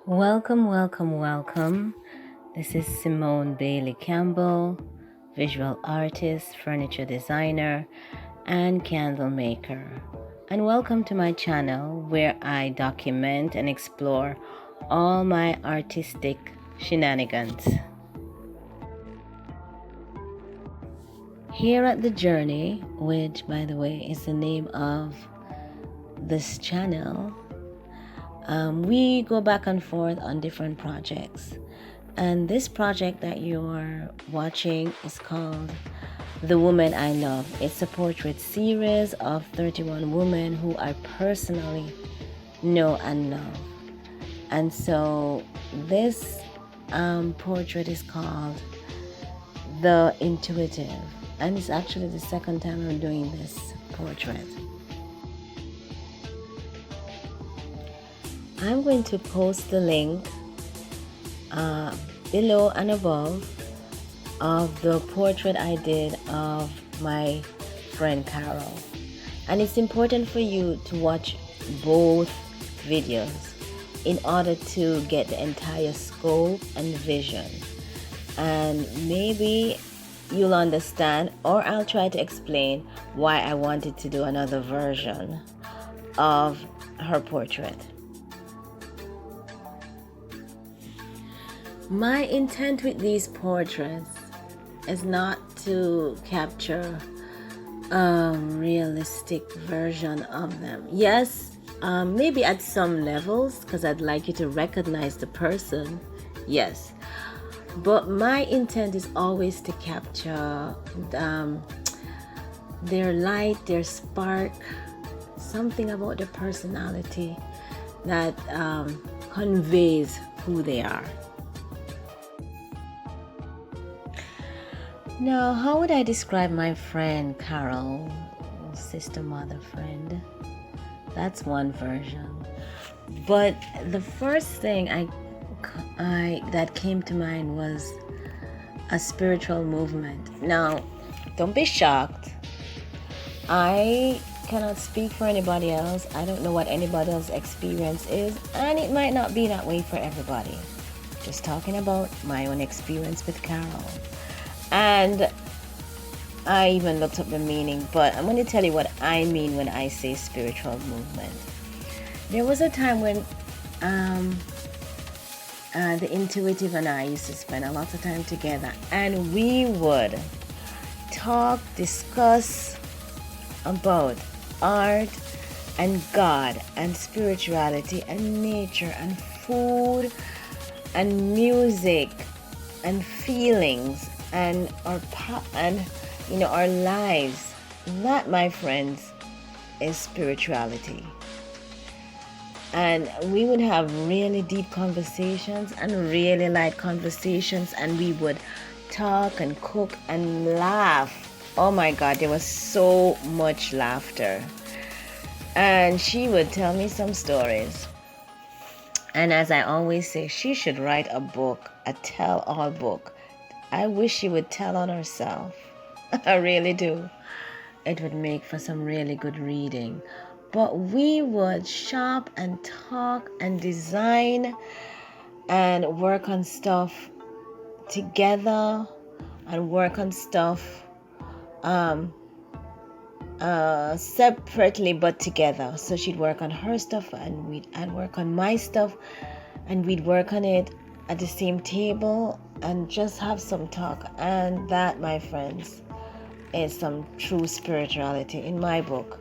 Welcome, welcome, welcome. This is Simone Bailey Campbell, visual artist, furniture designer, and candle maker. And welcome to my channel where I document and explore all my artistic shenanigans. Here at The Journey, which by the way is the name of this channel, we go back and forth on different projects. And this project that you're watching is called The Woman I Love. It's a portrait series of 31 women who I personally know and love. And so this portrait is called The Intuitive. And it's actually the second time I'm doing this portrait. I'm going to post the link below and above of the portrait I did of my friend Carole. And it's important for you to watch both videos in order to get the entire scope and vision. And maybe you'll understand, or I'll try to explain why I wanted to do another version of her portrait. My intent with these portraits is not to capture a realistic version of them. Yes, maybe at some levels, because I'd like you to recognize the person. Yes, but my intent is always to capture their light, their spark, something about their personality that conveys who they are. Now, how would I describe my friend Carole, sister, mother, friend? That's one version. But the first thing that came to mind was a spiritual movement. Now, don't be shocked. I cannot speak for anybody else. I don't know what anybody else's experience is, and it might not be that way for everybody. Just talking about my own experience with Carole. And I even looked up the meaning, but I'm going to tell you what I mean when I say spiritual movement. There was a time when the intuitive and I used to spend a lot of time together, and we would talk, discuss about art and God and spirituality and nature and food and music and feelings and our lives. That, my friends, is spirituality. And we would have really deep conversations and really light conversations, and we would talk and cook and laugh. Oh my God, there was so much laughter. And she would tell me some stories. And as I always say, she should write a book, a tell-all book. I wish she would tell on herself. I really do. It would make for some really good reading. But we would shop and talk and design and work on stuff together and work on stuff separately but together. So she'd work on her stuff and I'd work on my stuff, and we'd work on it at the same table and just have some talk. And that, my friends, is some true spirituality in my book.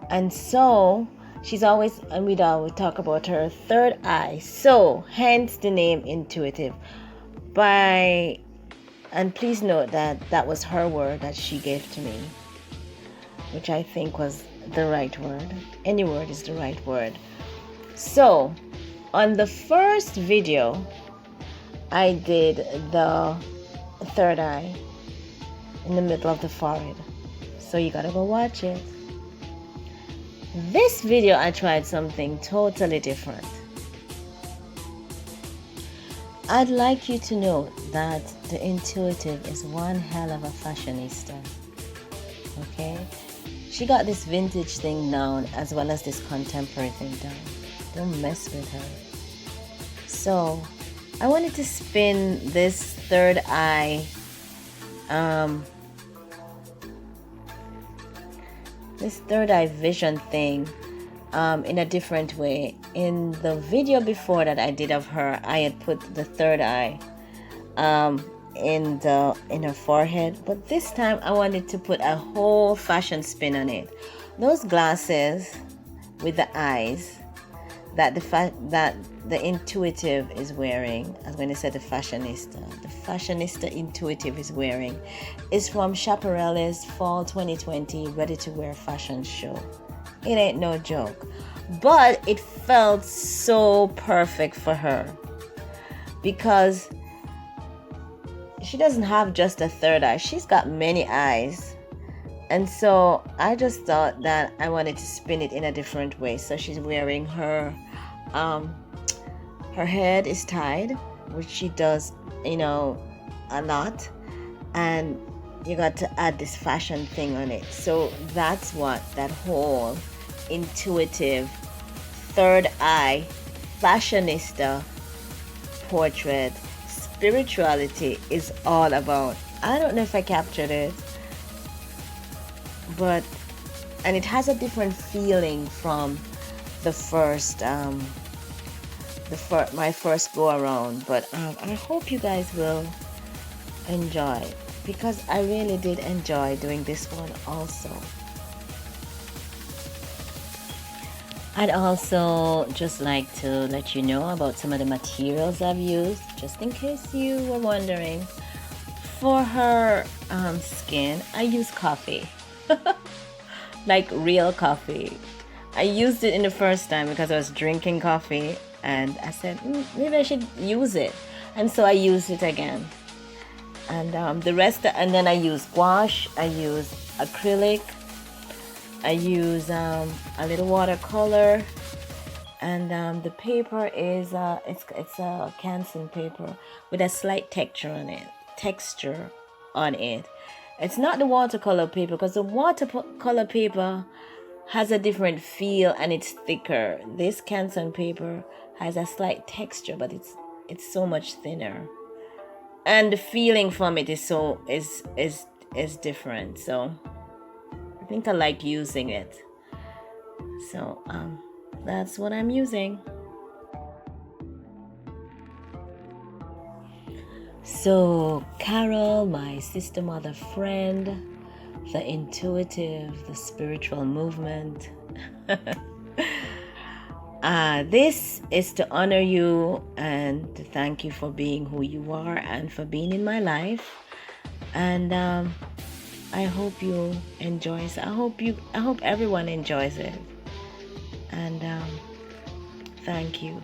And so she's always, and we'd always talk about her third eye, so hence the name Intuitive. And please note that that was her word that she gave to me, which I think was the right word. Any word is the right word. So on the first video, I did the third eye in the middle of the forehead. So you gotta go watch it. This video I tried something totally different. I'd like you to know that the intuitive is one hell of a fashionista. Okay? She got this vintage thing down as well as this contemporary thing down. Don't mess with her. So I wanted to spin this third eye vision thing in a different way. In the video before that I did of her, I had put the third eye in her forehead, but this time I wanted to put a whole fashion spin on it. Those glasses with the eyes that the intuitive is wearing, I was going to say the fashionista intuitive is wearing, is from Schiaparelli's Fall 2020 Ready to Wear fashion show. It ain't no joke, but it felt so perfect for her because she doesn't have just a third eye, she's got many eyes. And so I just thought that I wanted to spin it in a different way. So she's wearing her head is tied, which she does, a lot. And you got to add this fashion thing on it. So that's what that whole intuitive third eye fashionista portrait spirituality is all about. I don't know if I captured it, but and it has a different feeling from the first my first go around, but I hope you guys will enjoy, because I really did enjoy doing this one also. I'd also just like to let you know about some of the materials I've used, just in case you were wondering. For her skin, I use coffee. Like real coffee. I used it in the first time because I was drinking coffee and I said maybe I should use it, and so I used it again. And the rest, and then I use gouache, I use acrylic, I use a little watercolor, and the paper is it's a canson paper with a slight texture on it. It's not the watercolor paper, because the watercolor paper has a different feel and it's thicker. This canson paper has a slight texture, but it's so much thinner, and the feeling from it is different. So I think I like using it. So that's what I'm using. So Carole, my sister, mother, friend, the intuitive, the spiritual movement. This is to honor you and to thank you for being who you are and for being in my life. And I hope you enjoy it. I hope everyone enjoys it. And thank you.